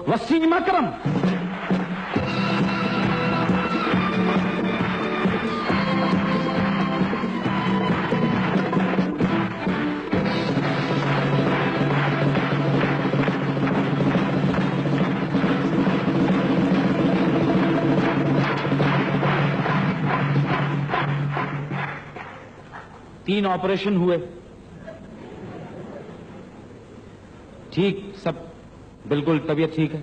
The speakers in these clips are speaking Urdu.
وسیم اکرم. تین آپریشن ہوئے, ٹھیک سب بالکل طبیعت ٹھیک ہے.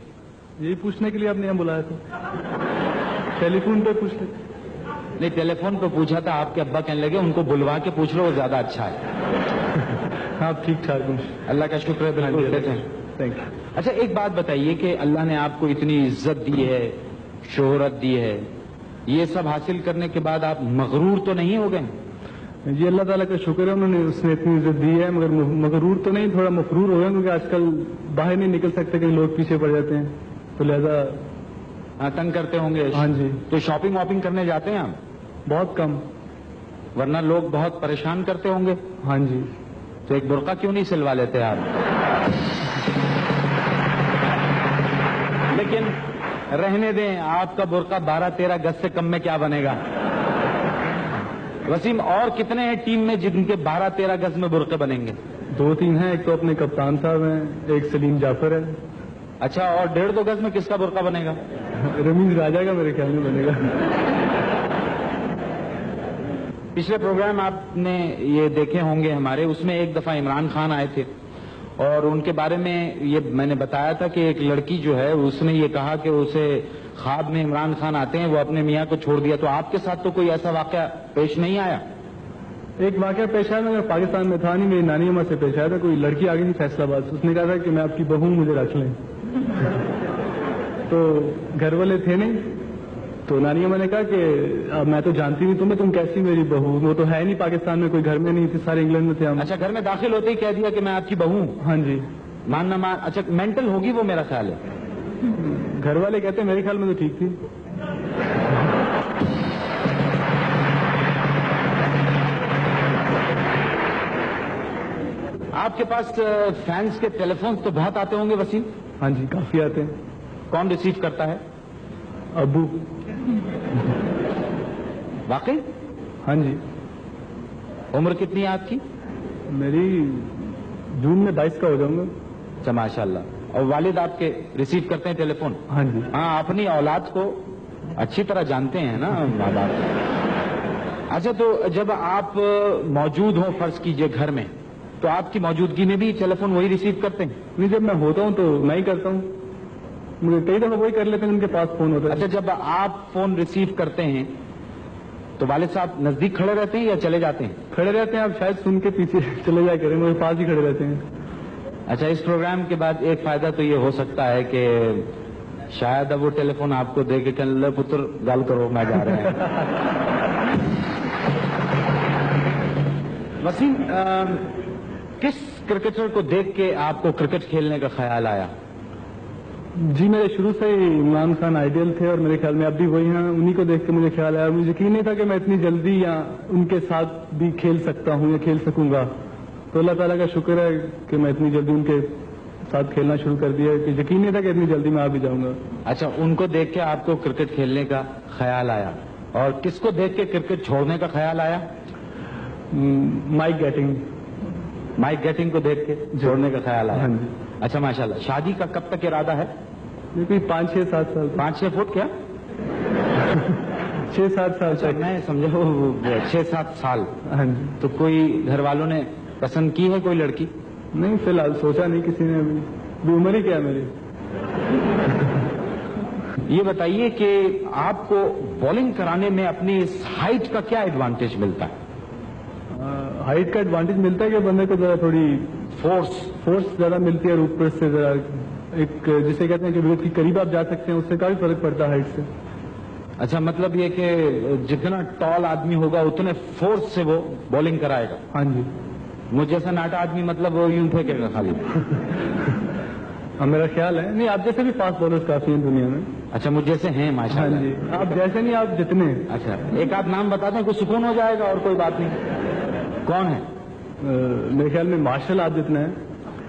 یہی پوچھنے کے لیے آپ نے یہاں بلایا تھا, ٹیلی فون پہ پوچھ لیں. نہیں, ٹیلی فون پہ پوچھا تھا, آپ کے ابا کہنے لگے ان کو بلوا کے پوچھ لو, وہ زیادہ اچھا ہے. آپ ٹھیک ٹھاک ہوں, اللہ کا شکر ہے. بالکل کہتے ہیں. Thank you. اچھا ایک بات بتائیے کہ اللہ نے آپ کو اتنی عزت دی ہے, شہرت دی ہے, یہ سب حاصل کرنے کے بعد آپ مغرور تو نہیں ہو گئے؟ جی اللہ تعالیٰ کا شکر ہے, انہوں نے اس نے اتنی عزت دی ہے, مگر مغرور تو نہیں, تھوڑا مفرور ہو گیا, کیونکہ آج کل باہر نہیں نکل سکتے, کہیں لوگ پیچھے پڑ جاتے ہیں, تو لہذا تنگ کرتے ہوں گے. ہاں جی. تو شاپنگ واپنگ کرنے جاتے ہیں آپ؟ بہت کم. ورنہ لوگ بہت پریشان کرتے ہوں گے. ہاں جی. تو ایک برقع کیوں نہیں سلوا لیتے آپ؟ لیکن رہنے دیں, آپ کا برقع 12-13 گز سے کم میں کیا بنے گا؟ وسیم, اور کتنے ہیں ٹیم میں جن کے 12-13 گز میں برقعے بنیں گے؟ 2-3 ہیں, ایک تو اپنے کپتان صاحب ہیں, ایک سلیم جعفر ہے. اچھا, اور 1.5-2 گز میں کس کا برقع بنے گا؟ رمیز راجہ کا میرے خیال میں بنے گا. پچھلے پروگرام آپ نے یہ دیکھے ہوں گے ہمارے, اس میں ایک دفعہ عمران خان آئے تھے, اور ان کے بارے میں یہ میں نے بتایا تھا کہ ایک لڑکی جو ہے اس نے یہ کہا کہ اسے خواب میں عمران خان آتے ہیں, وہ اپنے میاں کو چھوڑ دیا. تو آپ کے ساتھ تو کوئی ایسا واقعہ پیش نہیں آیا؟ ایک واقعہ پیش آیا, میں پاکستان میں تھا نہیں, میری نانی اماں سے پیش آیا تھا. کوئی لڑکی آ گئی تھی فیصلہ آباد, اس نے کہا تھا کہ میں آپ کی بہو, مجھے رکھ لیں. تو گھر والے تھے نہیں, تو نانی اماں نے کہا کہ اب میں تو جانتی نہیں تمہیں, تم کیسی میری بہو, وہ تو ہے نہیں پاکستان میں, کوئی گھر میں نہیں تھی, سارے انگلینڈ میں تھے ہم. اچھا, گھر میں داخل ہوتے ہی کہہ دیا کہ میں آپ کی بہو ہوں؟ ہاں جی. ماننا مان, اچھا مینٹل ہوگی وہ, میرا خیال ہے. گھر والے کہتے ہیں, میرے خیال میں تو ٹھیک تھی. آپ کے پاس فینس کے ٹیلی فون تو بہت آتے ہوں گے وسیم؟ ہاں جی, کافی آتے ہیں. کون ریسیو کرتا ہے؟ ابو. واقعی؟ ہاں جی. عمر کتنی ہے آپ کی؟ میری جون میں 22 کا ہو جاؤں گا. اچھا ماشاء اللہ. اور والد آپ کے ریسیو کرتے ہیں ٹیلی فون؟ ہاں جی. ہاں, اپنی اولاد کو اچھی طرح جانتے ہیں نا ماں باپ. اچھا, تو جب آپ موجود ہوں فرض کیجئے گھر میں, تو آپ کی موجودگی میں بھی ٹیلی فون وہی ریسیو کرتے ہیں؟ نہیں, جب میں ہوتا ہوں تو میں ہی کرتا ہوں, مجھے کئی دفعہ وہی کر لیتے ہیں ان کے پاس فون ہوتا ہے. اچھا, جب آپ فون ریسیو کرتے ہیں تو والد صاحب نزدیک کھڑے رہتے ہیں یا چلے جاتے ہیں؟ کھڑے رہتے ہیں, آپ شاید سن کے پیچھے چلے جائے کریں, میرے پاس ہی کھڑے رہتے ہیں. اچھا, اس پروگرام کے بعد ایک فائدہ تو یہ ہو سکتا ہے کہ شاید اب وہ ٹیلی فون آپ کو دے کے کہنے لگے, پتر گل کرو, میں جا رہے ہیں. وسیم, کس کرکٹر کو دیکھ کے آپ کو کرکٹ کھیلنے کا خیال آیا؟ جی, میرے شروع سے ہی عمران خان آئیڈیل تھے, اور میرے خیال میں اب بھی وہی ہیں. انہی کو دیکھ کے مجھے خیال آیا, مجھے یقین نہیں تھا کہ میں اتنی جلدی یا ان کے ساتھ بھی کھیل سکتا ہوں یا کھیل سکوں گا. تو اللہ تعالیٰ کا شکر ہے کہ میں اتنی جلدی ان کے ساتھ کھیلنا شروع کر دیا, کہ یقین نہیں تھا کہ اتنی جلدی میں آ بھی جاؤں گا. اچھا, ان کو دیکھ کے آپ کو کرکٹ کھیلنے کا خیال آیا, اور کس کو دیکھ کے کرکٹ چھوڑنے کا خیال آیا؟ Mic getting. مائک گیٹنگ کو دیکھ کے چھوڑنے کا خیال آیا. ہاں جی. اچھا ماشاءاللہ. شادی کا کب تک ارادہ ہے؟ کوئی 5-6-7 سال. 5-6 فٹ کیا؟ 6-7 سال. اچھا, میں سمجھا 6-7 سال. ہاں جی. تو کوئی گھر والوں نے پسند کی ہے کوئی لڑکی؟ نہیں, فی الحال سوچا نہیں کسی نے, ابھی عمر ہی کیا میری. یہ بتائیے کہ آپ کو بالنگ کرانے میں اپنی اس ہائٹ کا کیا ایڈوانٹیج ملتا ہے؟ ہائٹ کا ایڈوانٹیج ملتا ہے کہ بندے کو ذرا تھوڑی فورس زیادہ ملتی ہے, اور اوپر سے ذرا ایک جسے کہتے ہیں کہ وکٹ کے قریب آپ جا سکتے ہیں, اس سے کافی فرق پڑتا ہے ہائٹ سے. اچھا, مطلب یہ کہ جتنا ٹال آدمی ہوگا اتنے فورس سے وہ بالنگ کرائے گا. ہاں جی. مجھ جیسا ناٹا آدمی مطلب وہ یوں پھینکے گا خالی. ہاں, میرا خیال ہے. نہیں, آپ جیسے بھی فاسٹ بالرز کافی ہیں دنیا میں. اچھا, مجھ جیسے ہیں ماشاء اللہ. ہاں جی, آپ جیسے نہیں, آپ جتنے. اچھا, ایک آدھ نام بتا دیں, کوئی سکون ہو جائے گا, اور کوئی بات نہیں. کون ہے؟ میرے خیال میں مارشل آپ جتنا ہے.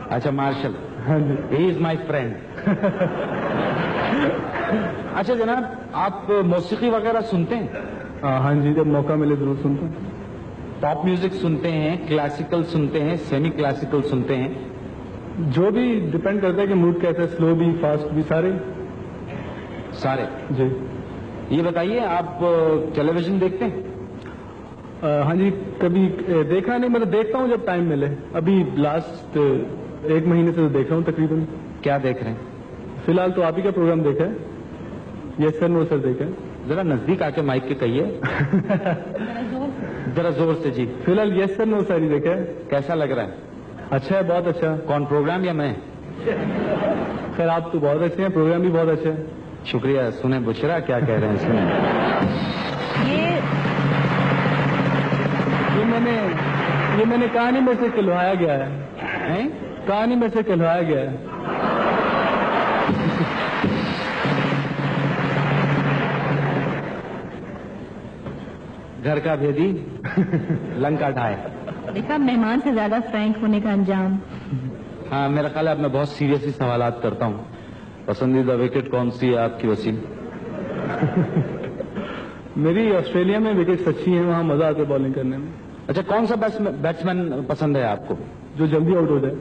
اچھا, مارشل. ہاں جی. ہی از مائی فرینڈ. اچھا جناب, آپ موسیقی وغیرہ سنتے ہیں؟ ہاں جی, جب موقع ملے ضرور سنتا ہوں. پاپ میوزک سنتے ہیں, کلاسیکل سنتے ہیں, سیمی کلاسیکل سنتے ہیں؟ جو بھی ڈپینڈ کرتا ہے کہ موڈ کیسا ہے, سلو بھی فاسٹ بھی, سارے. جی. یہ بتائیے, آپ ٹیلی ویژن دیکھتے ہیں؟ ہاں جی, کبھی دیکھا نہیں, مطلب دیکھتا ہوں جب ٹائم ملے. ابھی لاسٹ 1 مہینے سے دیکھ رہا ہوں تقریباً. کیا دیکھ رہے ہیں؟ فی الحال تو آپ ہی کا پروگرام دیکھا ہے, یس سر نو سر دیکھا ہے. ذرا نزدیک آ کے مائک کے کہیے. ذرا زور سے. جی, فی الحال یس سر نو سر ہی دیکھا ہے. کیسا لگ رہا ہے؟ اچھا ہے, بہت اچھا. کون, پروگرام یا میں؟ خیر آپ تو بہت اچھے ہیں, پروگرام بھی بہت اچھا ہے. شکریہ. سنیں بشرا کیا کہہ رہے ہیں, سنیں. یہ میں نے کہانی میں سے کہلوایا گیا ہے. کہانی میں سے کہلوایا گیا ہے. گھر کا بھیدی لنکا ڈھائے. دیکھا, مہمان سے زیادہ فرینک ہونے کا انجام. ہاں, میرا خیال ہے اب میں بہت سیریسلی سوالات کرتا ہوں. پسندیدہ وکٹ کون سی ہے آپ کی وسیم؟ میری آسٹریلیا میں وکٹس اچھی ہیں, وہاں مزہ آتا ہے بالنگ کرنے میں. اچھا, کون سا بیٹسمین پسند ہے آپ کو؟ جو جلدی آؤٹ ہو جائے.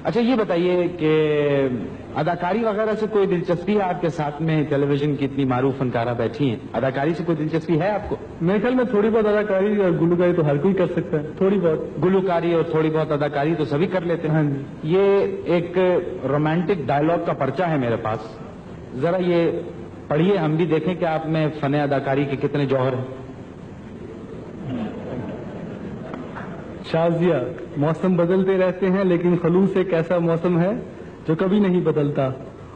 اچھا یہ بتائیے کہ اداکاری وغیرہ سے کوئی دلچسپی ہے آپ کے ساتھ میں؟ ٹیلی ویژن کی اتنی معروف فنکارہ بیٹھی ہیں, اداکاری سے کوئی دلچسپی ہے آپ کو؟ میرے خیال میں تھوڑی بہت اداکاری اور گلوکاری تو ہر کوئی کر سکتا ہے. تھوڑی بہت گلوکاری اور تھوڑی بہت اداکاری تو سبھی کر لیتے ہیں. ہاں جی. یہ ایک رومانٹک ڈائلاگ کا پرچہ ہے میرے پاس, ذرا یہ پڑھیے, ہم بھی دیکھیں کہ آپ میں فن اداکاری کے کتنے جوہر ہیں. شازیہ, موسم بدلتے رہتے ہیں لیکن خلوص ایک ایسا موسم ہے جو کبھی نہیں بدلتا,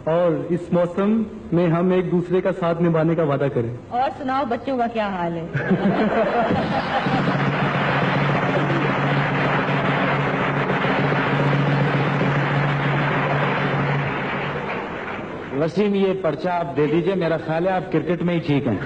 اور اس موسم میں ہم ایک دوسرے کا ساتھ نبھانے کا وعدہ کریں. اور سناؤ بچوں کا کیا حال ہے؟ وسیم, یہ پرچہ آپ دے دیجئے, میرا خیال ہے آپ کرکٹ میں ہی ٹھیک ہیں.